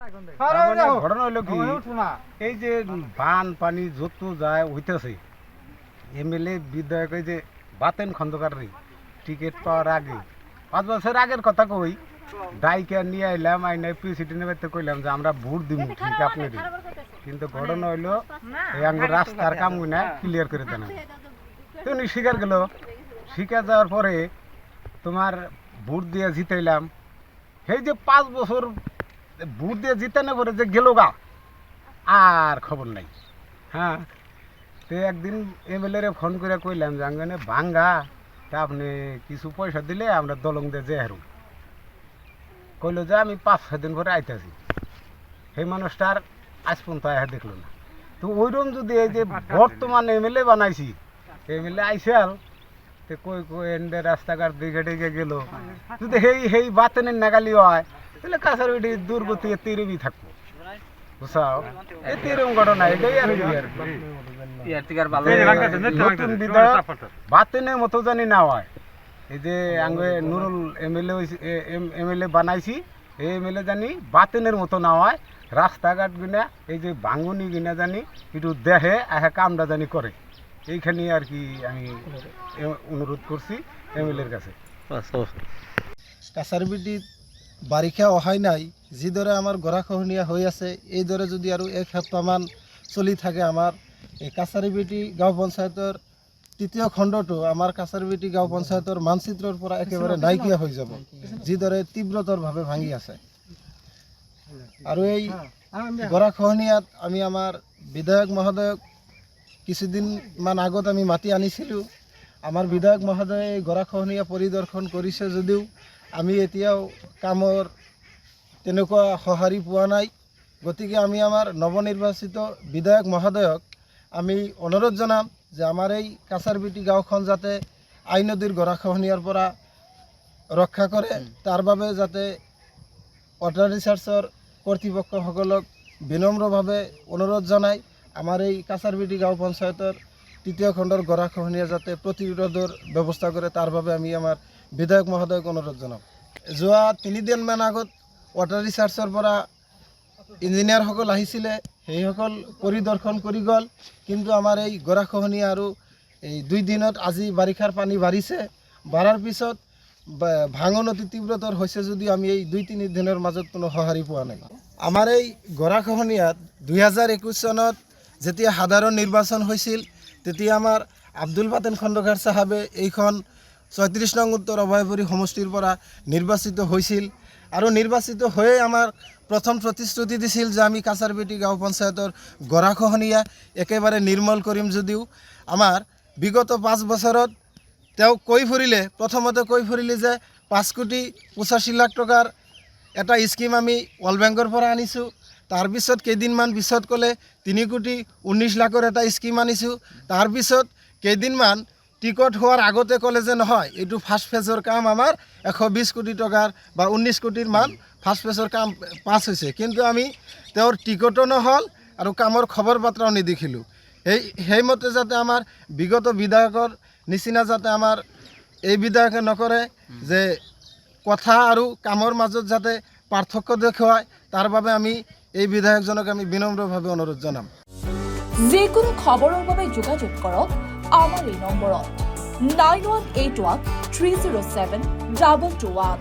ঘটনা হইলো কি, এই যে বান পানি যত যায় হইতেছে, এমএলএ বিধায়ক এই যে বাতেন খন্দকার টিকিট পাওয়ার আগে 5 বছর আগের কথা কই, ডাইকে নিয়ে আইলাম, আইনে প্রেসিডেন্টের বাড়িতে কইলাম যে আমরা ভোট দিব ঠিক আপনাদের, কিন্তু ঘটনা হইলো এই আঙ্গুর রাস্তার কাম না ক্লিয়ার করে দেন। তো উনি স্বীকার গেল, স্বীকার যাওয়ার পরে তোমার ভোট দিয়ে জিতাইলাম। এই যে 5 বছর ভোট দিয়ে জিতানো পরে যে গেল গা, আর খবর নাই। হ্যাঁ, তো একদিন এমএলএ ফোন করে কইলাম যে আঙ্গনে ভাঙ্গা, তা আপনি কিছু পয়সা দিলে আমরা দলং দিয়ে যে হারু। কইল যে আমি 5-6 দিন পরে আইতেছি। সেই মানুষটার আজ পর্যন্ত আয়া দেখলো না। তো ওইরকম যদি এই যে বর্তমান এমএলএ বানাইছি, এমএলএ আইসাল, তো কই কই এন্ডে রাস্তাঘাট দিকে দিকে গেল, যদি সেই বাতেনের নাগালি হয়, তাহলে কাছার ওইটি দুর্গতি তিরবি থাকবো, বুঝাও। এই তিরম ঘটনা, এটাই আর নতুন বিধায়ক বাতেনের মতো জানি না হয়। এই যে আঙ্গে নুরুল এমএলএ বানাইছি, এই এমএলএ জানি বাতেনের মতো না হয়, রাস্তাঘাট কিনা এই যে ভাঙুনি কিনা জানি একটু দেখে কামটা জানি করে। এইখানে আর কি আমি অনুরোধ করছি এমএলএর কাছে। কাছারবিটি বাৰিষা অহাই নাই, যিদৰে আমাৰ গৰাখহনীয়া হৈ আছে, এইদৰে যদি আৰু 1 সপ্তাহমান চলি থাকে, আমাৰ এই কাছাৰীবিটি গাঁও পঞ্চায়তৰ 3য় খণ্ডটো আমাৰ কাছাৰীবিটি গাঁও পঞ্চায়তৰ মানচিত্ৰৰ পৰা একেবাৰে নাইকিয়া হৈ যাব, যিদৰে তীব্ৰতৰভাৱে ভাঙি আছে। আৰু এই গৰাখহনীয়াত আমি আমাৰ বিধায়ক মহোদয়ক কিছুদিনমান আগত আমি মাতি আনিছিলোঁ। আমাৰ বিধায়ক মহোদয়ে এই গৰাখহনীয়া পৰিদৰ্শন কৰিছে যদিও আমি এতিয়াও কামৰ তেনেকুৱা সঁহাৰি পোৱা নাই। গতিকে আমি আমাৰ নৱনিৰ্বাচিত বিধায়ক মহোদয়ক আমি অনুৰোধ জনাম যে আমাৰ এই কাছাৰবিটি গাঁওখন যাতে আই নদীৰ গৰাখহনীয়াৰ পৰা ৰক্ষা কৰে, তাৰ বাবে যাতে ৱাটাৰ ৰিচাৰ্চৰ কৰ্তৃপক্ষসকলক বিনম্ৰভাৱে অনুৰোধ জনাই আমাৰ এই কাছাৰবিটি গাঁও পঞ্চায়তৰ 3য় খণ্ডৰ গৰাখহনীয়া যাতে প্ৰতিৰোধৰ ব্যৱস্থা কৰে, তাৰ বাবে আমি আমাৰ বিধায়ক মহোদয়ক অনুৰোধ জনাম। যোৱা 3 দিনমান আগত ৱাটাৰ ৰিচাৰ্চৰ পৰা ইঞ্জিনিয়াৰসকল আহিছিলে, সেইসকল পৰিদৰ্শন কৰি গ'ল, কিন্তু আমাৰ এই গৰাখহনীয়া আৰু এই 2 দিনত আজি বাৰিষাৰ পানী বাঢ়িছে, বাঢ়াৰ পিছত ভাঙন অতি তীব্ৰতৰ হৈছে যদিও আমি এই 2-3 দিনৰ মাজত কোনো সঁহাৰি পোৱা নাই। আমাৰ এই গৰাখহনীয়াত 2021 চনত যেতিয়া সাধাৰণ নিৰ্বাচন হৈছিল, তেতিয়া আমাৰ আব্দুল বাতেন খন্দকাৰ চাহাবে এইখন 34 নং উত্তৰ অভয়পুৰী সমষ্টিৰ পৰা নিৰ্বাচিত হৈছিল, আৰু নিৰ্বাচিত হৈয়ে আমাৰ প্ৰথম প্ৰতিশ্ৰুতি দিছিল যে আমি কাছাৰবিটি গাঁও পঞ্চায়তৰ গৰাখহনীয়া একেবাৰে নিৰ্মূল কৰিম। যদিও আমাৰ বিগত 5 বছৰত তেওঁ প্ৰথমতে কৈ ফুৰিলে যে 5,85,00,000 টকাৰ এটা স্কিম আমি ৱৰ্ল্ড বেংকৰ পৰা আনিছোঁ, তাৰপিছত কেইদিনমান পিছত ক'লে 3,19,00,000 এটা স্কিম আনিছোঁ, তাৰপিছত কেইদিনমান টিকট হোৱাৰ আগতে ক'লে যে নহয়, এইটো ফাৰ্ষ্ট ফেজৰ কাম আমাৰ 120 কোটি টকাৰ বা 19 কোটিৰ মান ফাৰ্ষ্ট ফেজৰ কাম পাছ হৈছে, কিন্তু আমি তেওঁৰ টিকটো নহ'ল আৰু কামৰ খবৰ পত্ৰও নেদেখিলোঁ। সেইমতে যাতে আমাৰ বিগত বিধায়কৰ নিচিনা যাতে আমাৰ এই বিধায়কে নকৰে, যে কথা আৰু কামৰ মাজত যাতে পাৰ্থক্য দেখুৱায়, তাৰ বাবে আমি এই বিধায়কজনক আমি বিনম্ৰভাৱে অনুৰোধ জনাম। যিকোনো খবৰৰ বাবে যোগাযোগ কৰক আমাৰ এই নম্বৰত 9181 307 221।